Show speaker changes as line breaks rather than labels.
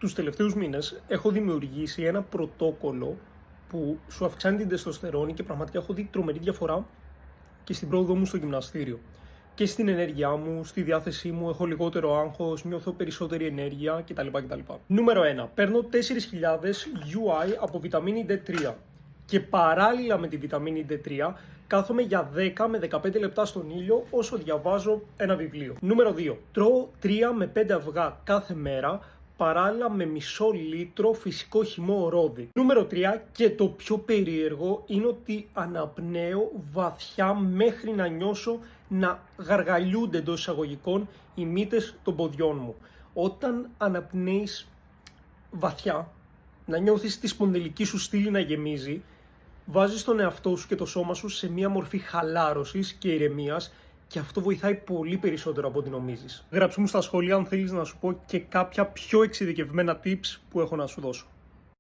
Τους τελευταίους μήνες έχω δημιουργήσει ένα πρωτόκολλο που σου αυξάνει την τεστοστερόνη και πραγματικά έχω δει τρομερή διαφορά και στην πρόοδό μου στο γυμναστήριο. Και στην ενέργειά μου, στη διάθεσή μου, έχω λιγότερο άγχος, νιώθω περισσότερη ενέργεια κτλ. Νούμερο 1. Παίρνω 4.000 UI από βιταμίνη D3 και παράλληλα με τη βιταμίνη D3 κάθομαι για 10 με 15 λεπτά στον ήλιο όσο διαβάζω ένα βιβλίο. Νούμερο 2. Τρώω 3 με 5 αυγά κάθε μέρα παράλληλα με μισό λίτρο φυσικό χυμό ρόδι. Νούμερο 3 και το πιο περίεργο είναι ότι αναπνέω βαθιά μέχρι να νιώσω να γαργαλιούνται εντός εισαγωγικών οι μύτες των ποδιών μου. Όταν αναπνέεις βαθιά, να νιώθεις τη σπονδυλική σου στήλη να γεμίζει, βάζεις τον εαυτό σου και το σώμα σου σε μια μορφή χαλάρωσης και ηρεμίας και αυτό βοηθάει πολύ περισσότερο από ό,τι νομίζεις. Γράψου μου στα σχόλια αν θέλεις να σου πω και κάποια πιο εξειδικευμένα tips που έχω να σου δώσω.